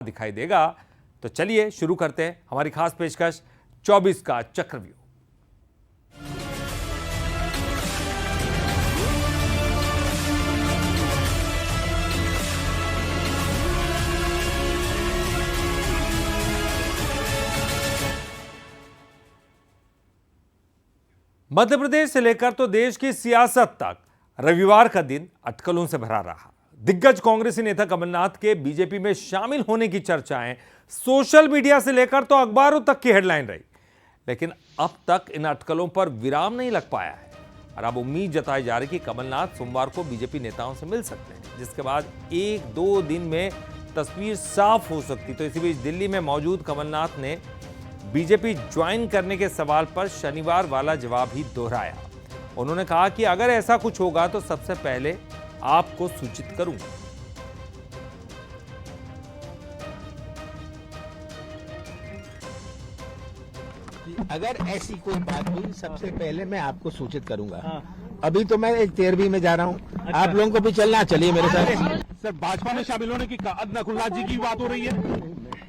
दिखाई देगा। तो चलिए शुरू करते हैं हमारी खास पेशकश 24 का चक्रव्यूह। मध्य प्रदेश से लेकर तो देश की सियासत तक रविवार का दिन अटकलों से भरा रहा। दिग्गज कांग्रेसी नेता कमलनाथ के बीजेपी में शामिल होने की चर्चाएं सोशल मीडिया से लेकर तो अखबारों तक की हेडलाइन रही, लेकिन अब तक इन अटकलों पर विराम नहीं लग पाया है और अब उम्मीद जताई जा रही कि कमलनाथ सोमवार को बीजेपी नेताओं से मिल सकते हैं, जिसके बाद 1-2 दिन में तस्वीर साफ हो सकती। तो इसी बीच दिल्ली में मौजूद कमलनाथ ने बीजेपी ज्वाइन करने के सवाल पर शनिवार वाला जवाब ही दोहराया। उन्होंने कहा कि अगर ऐसा कुछ होगा तो सबसे पहले आपको सूचित करूंगा। अगर ऐसी कोई बात हुई सबसे पहले मैं आपको सूचित करूंगा। अभी तो मैं एक 13वीं में जा रहा हूँ। अच्छा। आप लोगों को भी चलना, चलिए मेरे साथ। सर भाजपा में शामिल होने की नकुलनाथ जी की बात हो रही है।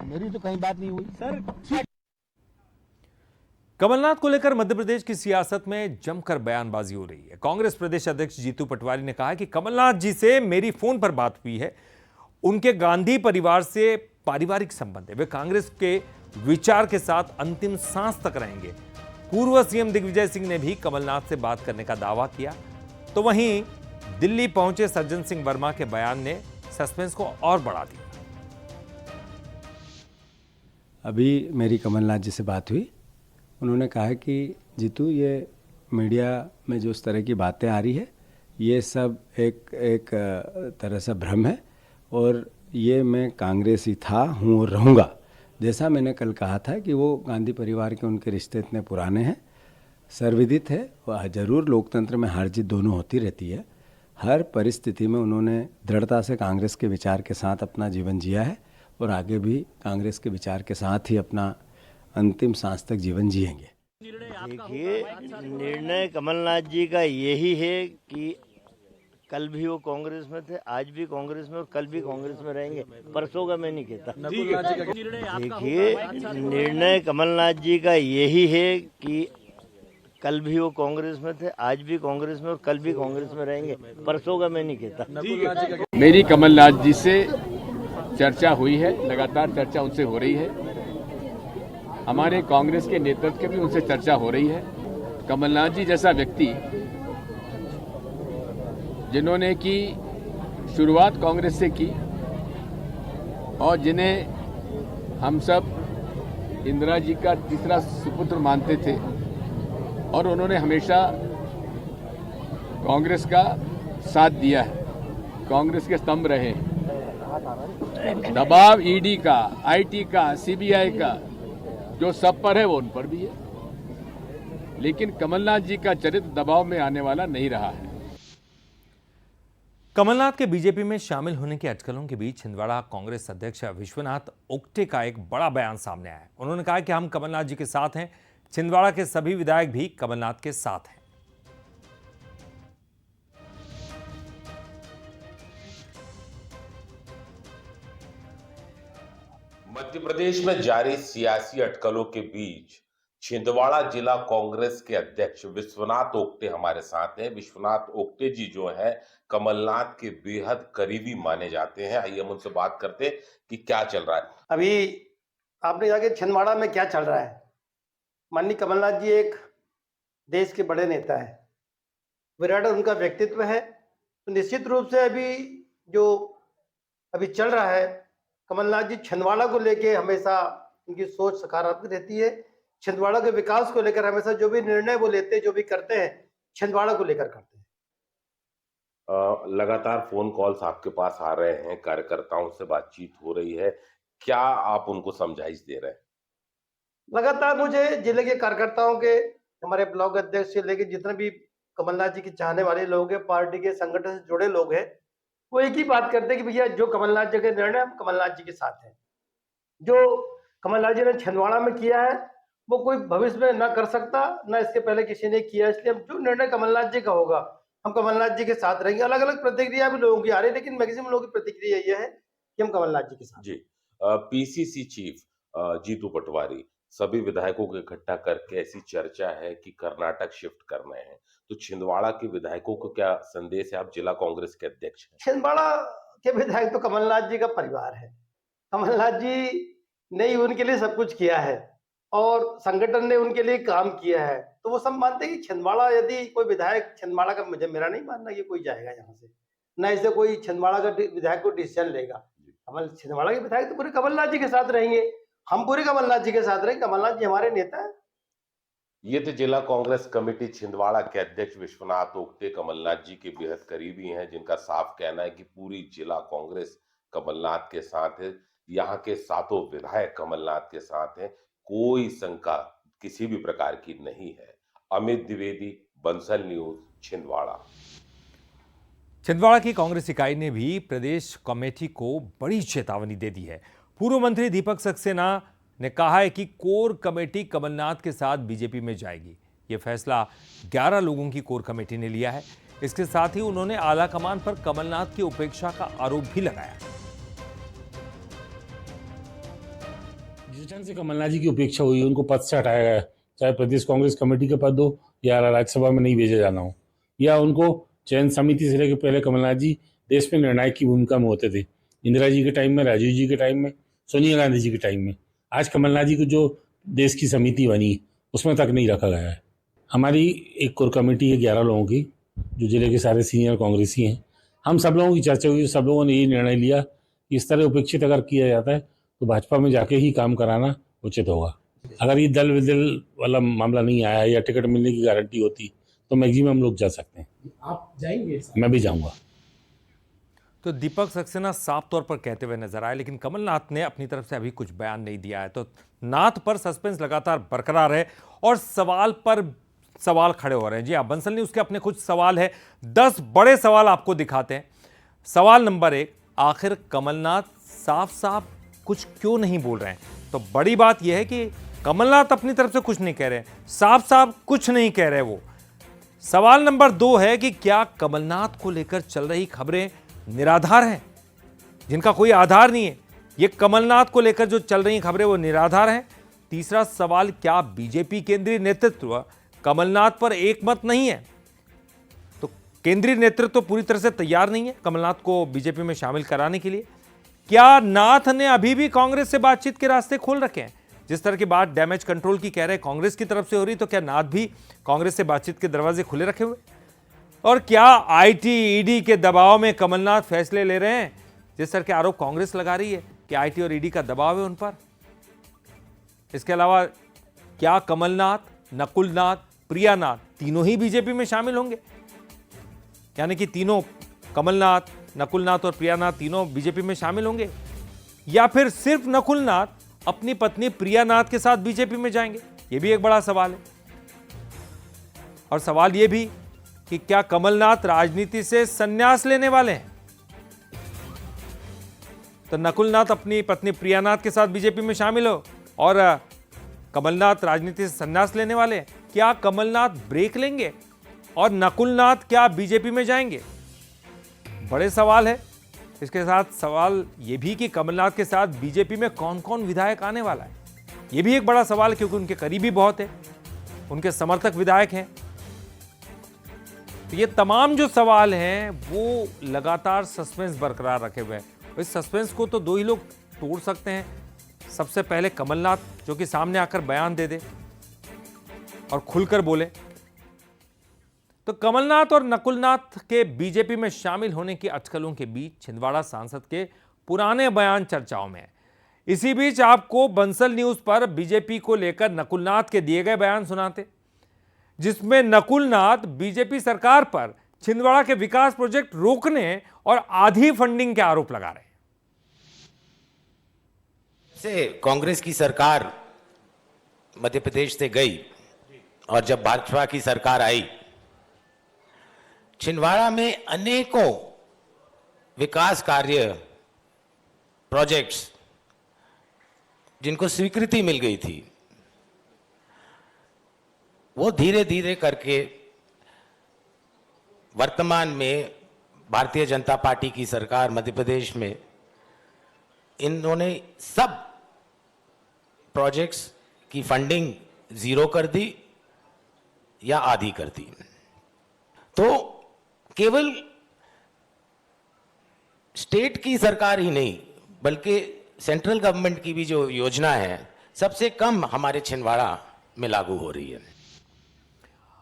मेरी तो कहीं बात नहीं हुई सर। कमलनाथ को लेकर मध्य प्रदेश की सियासत में जमकर बयानबाजी हो रही है। कांग्रेस प्रदेश अध्यक्ष जीतू पटवारी ने कहा कि कमलनाथ जी से मेरी फोन पर बात हुई है। उनके गांधी परिवार से पारिवारिक संबंध है। वे कांग्रेस के विचार के साथ अंतिम सांस तक रहेंगे। पूर्व सीएम दिग्विजय सिंह ने भी कमलनाथ से बात करने का दावा किया। तो वहीं दिल्ली पहुंचे सज्जन सिंह वर्मा के बयान ने सस्पेंस को और बढ़ा दिया। अभी मेरी कमलनाथ जी से बात हुई। उन्होंने कहा कि जीतू, ये मीडिया में जो इस तरह की बातें आ रही है, ये सब एक तरह से भ्रम है और ये मैं कांग्रेसी था, हूँ और रहूँगा। जैसा मैंने कल कहा था कि वो गांधी परिवार के उनके रिश्ते इतने पुराने हैं, सर्वविदित है। वह जरूर लोकतंत्र में हार जीत दोनों होती रहती है। हर परिस्थिति में उन्होंने दृढ़ता से कांग्रेस के विचार के साथ अपना जीवन जिया है और आगे भी कांग्रेस के विचार के साथ ही अपना अंतिम सांस तक जीवन जिएंगे। देखिए, निर्णय कमलनाथ जी का यही है कि कल भी वो कांग्रेस में थे, आज भी कांग्रेस में और कल भी कांग्रेस में रहेंगे। परसों का मैं नहीं कहता। देखिए, निर्णय कमलनाथ जी का यही है कि कल भी वो कांग्रेस में थे, आज भी कांग्रेस में और कल भी कांग्रेस में रहेंगे। परसों का मैं नहीं कहता। मेरी कमलनाथ जी से चर्चा हुई है, लगातार चर्चा उनसे हो रही है। हमारे कांग्रेस के नेतृत्व की भी उनसे चर्चा हो रही है। कमलनाथ जी जैसा व्यक्ति, जिन्होंने की शुरुआत कांग्रेस से की और जिन्हें हम सब इंदिरा जी का तीसरा सुपुत्र मानते थे और उन्होंने हमेशा कांग्रेस का साथ दिया है, कांग्रेस के स्तंभ रहे हैं। दबाव ईडी का, आईटी का, सीबीआई का जो सब पर है वो उन पर भी है, लेकिन कमलनाथ जी का चरित्र दबाव में आने वाला नहीं रहा है। कमलनाथ के बीजेपी में शामिल होने के अटकलों के बीच छिंदवाड़ा कांग्रेस अध्यक्ष विश्वनाथ ओक्टे का एक बड़ा बयान सामने आया है। उन्होंने कहा कि हम कमलनाथ जी के साथ हैं। छिंदवाड़ा के सभी विधायक भी कमलनाथ के साथ हैं। मध्य प्रदेश में जारी सियासी अटकलों के बीच छिंदवाड़ा जिला कांग्रेस के अध्यक्ष विश्वनाथ ओक्टे हमारे साथ हैं। विश्वनाथ ओक्टे जी जो है कमलनाथ के बेहद करीबी माने जाते हैं। आइए हम उनसे बात करते हैं कि क्या चल रहा है। अभी आपने जाके छिंदवाड़ा में क्या चल रहा है। माननीय कमलनाथ जी एक देश के बड़े नेता है, विराट उनका व्यक्तित्व है। तो निश्चित रूप से अभी चल रहा है, कमलनाथ जी छिंदवाड़ा को लेके हमेशा उनकी सोच सकारात्मक रहती है। छिंदवाड़ा के विकास को लेकर हमेशा जो भी निर्णय वो लेते हैं, जो भी करते हैं, छिंदवाड़ा को लेकर करते हैं। लगातार फोन कॉल्स आपके पास आ रहे हैं, कार्यकर्ताओं से बातचीत हो रही है, क्या आप उनको समझाइश दे रहे हैं? लगातार मुझे जिले के कार्यकर्ताओं के, हमारे ब्लॉक अध्यक्ष से लेकर जितने भी कमलनाथ जी के चाहने वाले लोग हैं, पार्टी के संगठन से जुड़े लोग हैं, वो एक ही बात करते हैं कि भैया जो कमलनाथ जी के निर्णय, हम कमलनाथ जी के साथ हैं। जो कमलनाथ जी ने छिंदवाड़ा में किया है वो कोई भविष्य में ना कर सकता, ना इसके पहले किसी ने किया। इसलिए जो निर्णय कमलनाथ जी का होगा, हम कमलनाथ जी के साथ रहेंगे। अलग अलग प्रतिक्रिया भी लोगों की आ रही है, लेकिन मैक्सिमम लोगों की प्रतिक्रिया ये है कि हम कमलनाथ जी के साथ। जी, पीसीसी चीफ जीतू पटवारी सभी विधायकों को इकट्ठा करके ऐसी चर्चा है कि कर्नाटक शिफ्ट करना है, तो छिंदवाड़ा के विधायकों को क्या संदेश है? आप जिला कांग्रेस के अध्यक्ष हैं। छिंदवाड़ा के विधायक तो कमलनाथ जी का परिवार है। कमलनाथ जी ने ही उनके लिए सब कुछ किया है और संगठन ने उनके लिए काम किया है, तो वो सब मानते हैं कि छिंदवाड़ा, यदि कोई विधायक छिंदवाड़ा का, मेरा नहीं मानना कि कोई जाएगा यहाँ से, न इससे कोई छिंदवाड़ा का विधायक को डिसीजन लेगा। छिंदवाड़ा के विधायक तो पूरे कमलनाथ जी के साथ रहेंगे, हम पूरे कमलनाथ जी के साथ रहेंगे, कमलनाथ जी हमारे नेता है। ये तो जिला कांग्रेस कमेटी छिंदवाड़ा के अध्यक्ष विश्वनाथ ओक्टे कमलनाथ जी के बेहद करीबी हैं, जिनका साफ कहना है कि पूरी जिला कांग्रेस कमलनाथ के साथ है। यहाँ के सातों विधायक कमलनाथ के साथ हैं, कोई शंका किसी भी प्रकार की नहीं है। अमित द्विवेदी, बंसल न्यूज, छिंदवाड़ा। छिंदवाड़ा की कांग्रेस इकाई ने भी प्रदेश कमेटी को बड़ी चेतावनी दे दी है। पूर्व मंत्री दीपक सक्सेना ने कहा है कि कोर कमेटी कमलनाथ के साथ बीजेपी में जाएगी। यह फैसला 11 लोगों की कोर कमेटी ने लिया है। इसके साथ ही उन्होंने आला कमान पर कमलनाथ की उपेक्षा का आरोप भी लगाया। जिस ढंग से कमलनाथ जी की उपेक्षा हुई, उनको पद से हटाया गया, चाहे प्रदेश कांग्रेस कमेटी का पद हो या राज्यसभा में नहीं भेजा जाना हो, या उनको चयन समिति से लेकर पहले कमलनाथ जी देश में निर्णायक की भूमिका में होते थे, इंदिरा जी के टाइम में, राजीव जी के टाइम में, सोनिया गांधी जी के टाइम में। आज कमलनाथ जी को जो देश की समिति बनी उसमें तक नहीं रखा गया है। हमारी एक कोर कमेटी है 11 लोगों की, जो जिले के सारे सीनियर कांग्रेसी हैं। हम सब लोगों की चर्चा हुई, सब लोगों ने ये निर्णय लिया कि इस तरह उपेक्षित अगर किया जाता है तो भाजपा में जाके ही काम कराना उचित होगा। अगर ये दल विदल वाला मामला नहीं आया या टिकट मिलने की गारंटी होती तो मैक्सिमम लोग जा सकते हैं। आप जाएंगे? मैं भी जाऊंगा। तो दीपक सक्सेना साफ तौर पर कहते हुए नजर आए, लेकिन कमलनाथ ने अपनी तरफ से अभी कुछ बयान नहीं दिया है। तो नाथ पर सस्पेंस लगातार बरकरार है और सवाल पर सवाल खड़े हो रहे हैं। जी हाँ, बंसल न्यूज़ के अपने कुछ सवाल है, 10 बड़े सवाल आपको दिखाते हैं। सवाल नंबर 1, आखिर कमलनाथ साफ साफ कुछ क्यों नहीं बोल रहे हैं? तो बड़ी बात यह है कि कमलनाथ अपनी तरफ से कुछ नहीं कह रहे, साफ साफ कुछ नहीं कह रहे वो। सवाल नंबर 2 है कि क्या कमलनाथ को लेकर चल रही खबरें निराधार हैं, जिनका कोई आधार नहीं है? ये कमलनाथ को लेकर जो चल रही खबरें वो निराधार हैं। तीसरा सवाल, क्या बीजेपी केंद्रीय नेतृत्व कमलनाथ पर एकमत नहीं है? तो केंद्रीय नेतृत्व पूरी तरह से तैयार नहीं है कमलनाथ को बीजेपी में शामिल कराने के लिए। क्या नाथ ने अभी भी कांग्रेस से बातचीत के रास्ते खोल रखे हैं? जिस तरह की बात डैमेज कंट्रोल की कह रहे हैं कांग्रेस की तरफ से हो रही, तो क्या नाथ भी कांग्रेस से बातचीत के दरवाजे खुले रखे हुए? और क्या आईटी ईडी के दबाव में कमलनाथ फैसले ले रहे हैं, जिस तरह के आरोप कांग्रेस लगा रही है कि आईटी और ईडी का दबाव है उन पर? इसके अलावा क्या कमलनाथ, नकुलनाथ, प्रियानाथ तीनों ही बीजेपी में शामिल होंगे? यानी कि तीनों, कमलनाथ, नकुलनाथ और प्रियानाथ तीनों बीजेपी में शामिल होंगे, या फिर सिर्फ नकुलनाथ अपनी पत्नी प्रियानाथ के साथ बीजेपी में जाएंगे? यह भी एक बड़ा सवाल है। और सवाल यह भी कि क्या कमलनाथ राजनीति से संन्यास लेने वाले हैं? तो नकुलनाथ अपनी पत्नी प्रियानाथ के साथ बीजेपी में शामिल हो और कमलनाथ राजनीति से संन्यास लेने वाले हैं। क्या कमलनाथ ब्रेक लेंगे और नकुलनाथ क्या बीजेपी में जाएंगे? बड़े सवाल है। इसके साथ सवाल यह भी कि कमलनाथ के साथ बीजेपी में कौन कौन विधायक आने वाला है, यह भी एक बड़ा सवाल है, क्योंकि उनके करीबी बहुत है, उनके समर्थक विधायक हैं। तो ये तमाम जो सवाल हैं वो लगातार सस्पेंस बरकरार रखे हुए हैं। इस सस्पेंस को तो दो ही लोग तोड़ सकते हैं। सबसे पहले कमलनाथ, जो कि सामने आकर बयान दे दे और खुलकर बोले। तो कमलनाथ और नकुलनाथ के बीजेपी में शामिल होने की अटकलों के बीच छिंदवाड़ा सांसद के पुराने बयान चर्चाओं में है। इसी बीच आपको बंसल न्यूज पर बीजेपी को लेकर नकुलनाथ के दिए गए बयान सुनाते, जिसमें नकुलनाथ बीजेपी सरकार पर छिंदवाड़ा के विकास प्रोजेक्ट रोकने और आधी फंडिंग के आरोप लगा रहे हैं। से कांग्रेस की सरकार मध्य प्रदेश से गई और जब भाजपा की सरकार आई, छिंदवाड़ा में अनेकों विकास कार्य, प्रोजेक्ट्स जिनको स्वीकृति मिल गई थी, वो धीरे धीरे करके वर्तमान में भारतीय जनता पार्टी की सरकार मध्य प्रदेश में इन्होंने सब प्रोजेक्ट्स की फंडिंग जीरो कर दी या आधी कर दी। तो केवल स्टेट की सरकार ही नहीं बल्कि सेंट्रल गवर्नमेंट की भी जो योजना है सबसे कम हमारे छिंदवाड़ा में लागू हो रही है।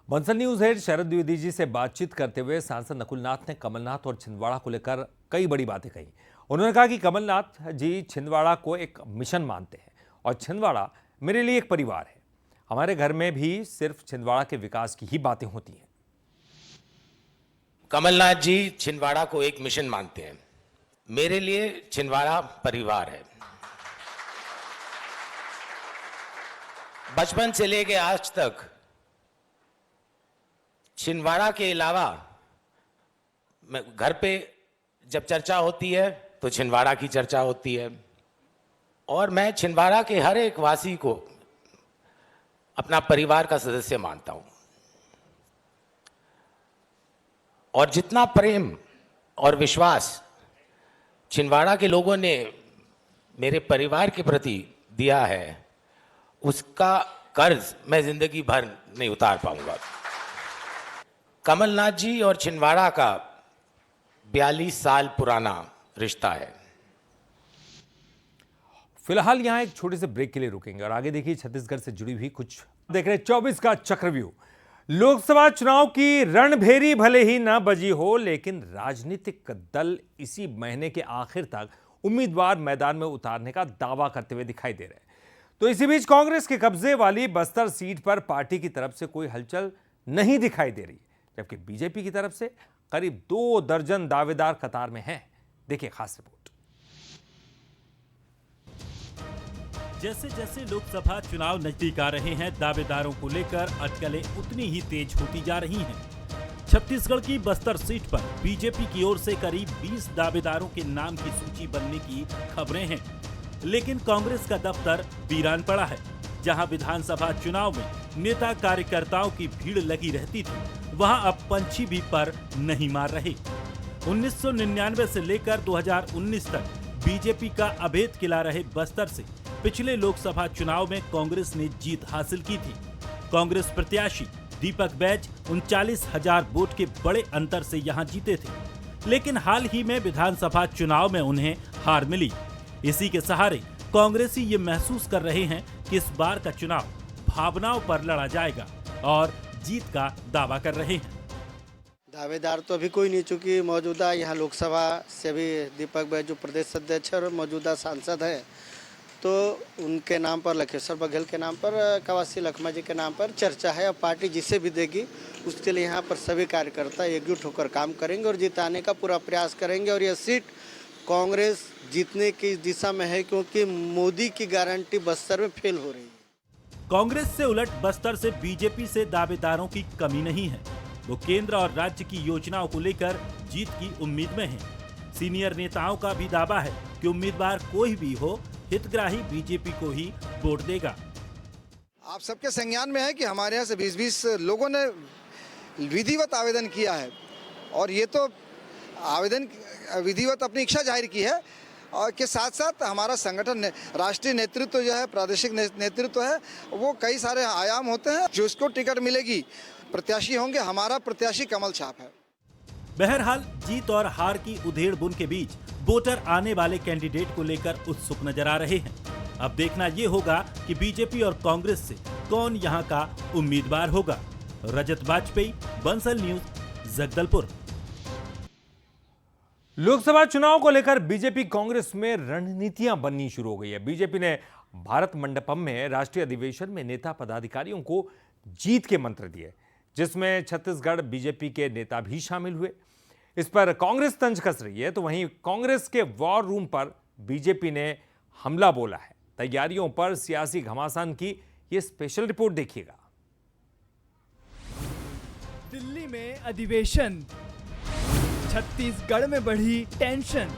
बंसल न्यूज हेड शरद द्विवेदी जी से बातचीत करते हुए सांसद नकुलनाथ ने कमलनाथ और छिंदवाड़ा को लेकर कई बड़ी बातें कही। उन्होंने कहा कि कमलनाथ जी छिंदवाड़ा को एक मिशन मानते हैं और छिंदवाड़ा मेरे लिए एक परिवार है। हमारे घर में भी सिर्फ छिंदवाड़ा के विकास की ही बातें होती हैं। कमलनाथ जी छिंदवाड़ा को एक मिशन मानते हैं, मेरे लिए छिंदवाड़ा परिवार है। बचपन से लेके आज तक छिंदवाड़ा के अलावा घर पे जब चर्चा होती है तो छिंदवाड़ा की चर्चा होती है और मैं छिंदवाड़ा के हर एक वासी को अपना परिवार का सदस्य मानता हूं। और जितना प्रेम और विश्वास छिंदवाड़ा के लोगों ने मेरे परिवार के प्रति दिया है उसका कर्ज मैं जिंदगी भर नहीं उतार पाऊंगा। कमलनाथ जी और छिंदवाड़ा का 42 साल पुराना रिश्ता है। फिलहाल यहां एक छोटे से ब्रेक के लिए रुकेंगे और आगे देखिए छत्तीसगढ़ से जुड़ी हुई कुछ देख रहे 24 का चक्रव्यूह। लोकसभा चुनाव की रणभेरी भले ही ना बजी हो लेकिन राजनीतिक दल इसी महीने के आखिर तक उम्मीदवार मैदान में उतारने का दावा करते हुए दिखाई दे रहे हैं। तो इसी बीच कांग्रेस के कब्जे वाली बस्तर सीट पर पार्टी की तरफ से कोई हलचल नहीं दिखाई दे रही, जबकि बीजेपी की तरफ से करीब 2 दर्जन दावेदार कतार में हैं। देखिए खास रिपोर्ट। जैसे जैसे लोकसभा चुनाव नजदीक आ रहे हैं, दावेदारों को लेकर अटकलें उतनी ही तेज होती जा रही हैं। छत्तीसगढ़ की बस्तर सीट पर बीजेपी की ओर से करीब 20 दावेदारों के नाम की सूची बनने की खबरें हैं, लेकिन कांग्रेस का दफ्तर वीरान पड़ा है। जहां विधानसभा चुनाव में नेता कार्यकर्ताओं की भीड़ लगी रहती थी, वहां अब पंछी भी पर नहीं मार रहे। 1999 से लेकर 2019 तक बीजेपी का अभेद किला रहे बस्तर से पिछले लोकसभा चुनाव में कांग्रेस ने जीत हासिल की थी। कांग्रेस प्रत्याशी दीपक बैज 39,000 वोट के बड़े अंतर से यहां जीते थे, लेकिन हाल ही में विधानसभा चुनाव में उन्हें हार मिली। इसी के सहारे कांग्रेसी ये महसूस कर रहे हैं कि इस बार का चुनाव भावनाओं पर लड़ा जाएगा और जीत का दावा कर रहे हैं। दावेदार तो अभी कोई नहीं, चूंकि मौजूदा यहाँ लोकसभा से भी दीपक बैज जो प्रदेश अध्यक्ष और मौजूदा सांसद है, तो उनके नाम पर, लखेश्वर बघेल के नाम पर, कवासी लखमा जी के नाम पर चर्चा है। अब पार्टी जिसे भी देगी उसके लिए यहाँ पर सभी कार्यकर्ता एकजुट होकर काम करेंगे और जिताने का पूरा प्रयास करेंगे। और यह सीट कांग्रेस जीतने की दिशा में है, क्योंकि मोदी की गारंटी बस्तर में फेल हो रही है। कांग्रेस से उलट बस्तर से बीजेपी से दावेदारों की कमी नहीं है। वो केंद्र और राज्य की योजनाओं को लेकर जीत की उम्मीद में हैं। सीनियर नेताओं का भी दावा है कि उम्मीदवार कोई भी हो, हितग्राही बीजेपी को ही वोट देगा। आप सबके संज्ञान में है कि हमारे यहाँ से 20-20 लोगों ने विधिवत आवेदन किया है और ये तो आवेदन विधिवत अपनी इच्छा जाहिर की है, और के साथ साथ हमारा संगठन राष्ट्रीय नेतृत्व जो है, प्रादेशिक नेतृत्व है, वो कई सारे आयाम होते हैं। जिसको टिकट मिलेगी प्रत्याशी होंगे, हमारा प्रत्याशी कमल छाप है। बहरहाल जीत और हार की उधेड़-बुन के बीच वोटर आने वाले कैंडिडेट को लेकर उत्सुक नजर आ रहे हैं। अब देखना ये होगा कि बीजेपी और कांग्रेस से कौन यहां का उम्मीदवार होगा। रजत वाजपेयी, बंसल न्यूज, जगदलपुर। लोकसभा चुनाव को लेकर बीजेपी कांग्रेस में रणनीतियां बननी शुरू हो गई है। बीजेपी ने भारत मंडपम में राष्ट्रीय अधिवेशन में नेता पदाधिकारियों को जीत के मंत्र दिए, जिसमें छत्तीसगढ़ बीजेपी के नेता भी शामिल हुए। इस पर कांग्रेस तंज कस रही है, तो वहीं कांग्रेस के वॉर रूम पर बीजेपी ने हमला बोला है। तैयारियों पर सियासी घमासान की ये स्पेशल रिपोर्ट देखिएगा। दिल्ली में अधिवेशन, छत्तीसगढ़ में बढ़ी टेंशन।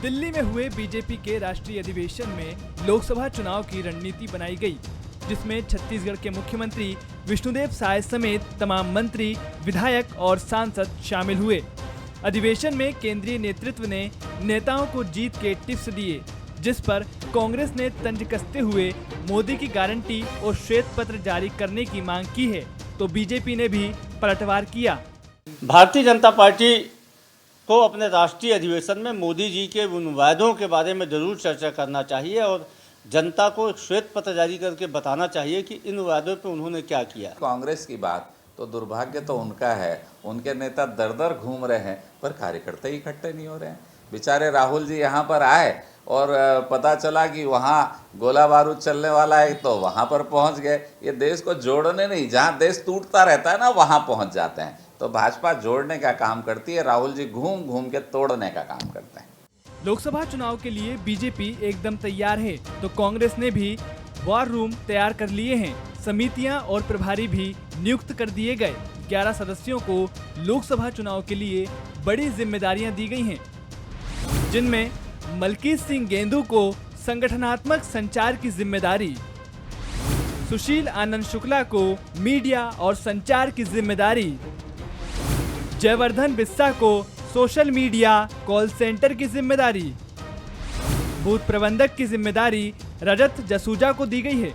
दिल्ली में हुए बीजेपी के राष्ट्रीय अधिवेशन में लोकसभा चुनाव की रणनीति बनाई गई, जिसमें छत्तीसगढ़ के मुख्यमंत्री विष्णुदेव साय समेत तमाम मंत्री, विधायक और सांसद शामिल हुए। अधिवेशन में केंद्रीय नेतृत्व ने नेताओं को जीत के टिप्स दिए, जिस पर कांग्रेस ने तंज कसते हुए मोदी की गारंटी और श्वेत पत्र जारी करने की मांग की है, तो बीजेपी ने भी पलटवार किया। भारतीय जनता पार्टी को अपने राष्ट्रीय अधिवेशन में मोदी जी के उन वायदों के बारे में जरूर चर्चा करना चाहिए और जनता को एक श्वेत पत्र जारी करके बताना चाहिए कि इन वायदों पे उन्होंने क्या किया। कांग्रेस की बात तो दुर्भाग्य तो उनका है, उनके नेता दर दर घूम रहे हैं पर कार्यकर्ता ही इकट्ठे नहीं हो रहे हैं। बेचारे राहुल जी यहाँ पर आए और पता चला कि वहाँ गोला बारूद चलने वाला है तो वहाँ पर पहुँच गए। ये देश को जोड़ने नहीं, जहाँ देश टूटता रहता है ना वहाँ पहुँच जाते हैं। तो भाजपा जोड़ने का काम करती है, राहुल जी घूम घूम के तोड़ने का काम करते हैं। लोकसभा चुनाव के लिए बीजेपी एकदम तैयार है, तो कांग्रेस ने भी वॉर रूम तैयार कर लिए हैं। समितियां और प्रभारी भी नियुक्त कर दिए गए। 11 सदस्यों को लोकसभा चुनाव के लिए बड़ी जिम्मेदारियां दी गई हैं, जिनमें मलकीत सिंह गेंदू को संगठनात्मक संचार की जिम्मेदारी, सुशील आनंद शुक्ला को मीडिया और संचार की जिम्मेदारी, जयवर्धन बिस्सा को सोशल मीडिया कॉल सेंटर की जिम्मेदारी, बूथ प्रबंधक की जिम्मेदारी रजत जसूजा को दी गई है।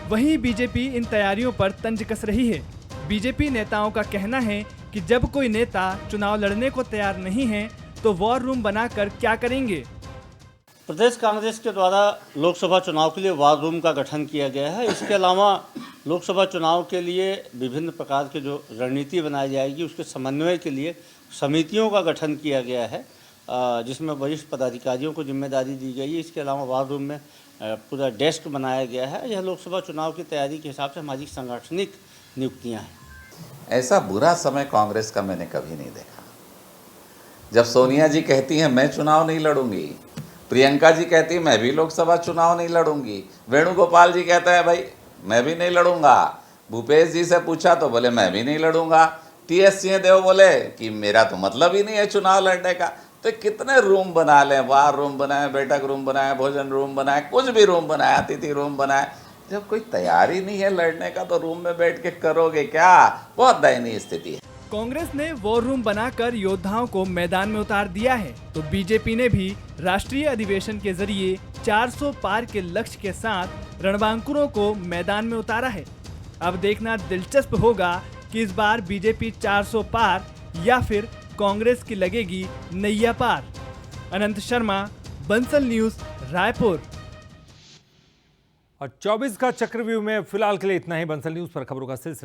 वहीं बीजेपी इन तैयारियों पर तंज कस रही है। बीजेपी नेताओं का कहना है कि जब कोई नेता चुनाव लड़ने को तैयार नहीं है तो वॉर रूम बनाकर क्या करेंगे। प्रदेश कांग्रेस के द्वारा लोकसभा चुनाव के लिए वॉर रूम का गठन किया गया है। इसके अलावा लोकसभा चुनाव के लिए विभिन्न प्रकार के जो रणनीति बनाई जाएगी उसके समन्वय के लिए समितियों का गठन किया गया है, जिसमें वरिष्ठ पदाधिकारियों को जिम्मेदारी दी गई है। इसके अलावा वॉर रूम में पूरा डेस्क बनाया गया है। यह लोकसभा चुनाव की तैयारी के हिसाब से हमारी सांगठनिक नियुक्तियाँ हैं। ऐसा बुरा समय कांग्रेस का मैंने कभी नहीं देखा। जब सोनिया जी कहती हैं मैं चुनाव नहीं लड़ूंगी, प्रियंका जी कहती है मैं भी लोकसभा चुनाव नहीं लड़ूंगी, वेणुगोपाल जी कहता है भाई मैं भी नहीं लड़ूंगा, भूपेश जी से पूछा तो बोले मैं भी नहीं लड़ूंगा, टीएस सिंहदेव बोले कि मेरा तो मतलब ही नहीं है चुनाव लड़ने का। तो कितने रूम बना लें, वार रूम बनाए, बैठक रूम बनाए, भोजन रूम बनाए, कुछ भी रूम बनाए, अतिथि रूम बनाए। जब कोई तैयारी नहीं है लड़ने का तो रूम में बैठ के करोगे क्या? बहुत दयनीय स्थिति है। कांग्रेस ने वॉर रूम बनाकर योद्धाओं को मैदान में उतार दिया है, तो बीजेपी ने भी राष्ट्रीय अधिवेशन के जरिए 400 पार के लक्ष्य के साथ रणबांकुरों को मैदान में उतारा है। अब देखना दिलचस्प होगा कि इस बार बीजेपी 400 पार या फिर कांग्रेस की लगेगी नैया पार। अनंत शर्मा, बंसल न्यूज, रायपुर। और 24 का चक्रव्यूह में फिलहाल के लिए इतना ही। बंसल न्यूज पर खबरों का सिलसिला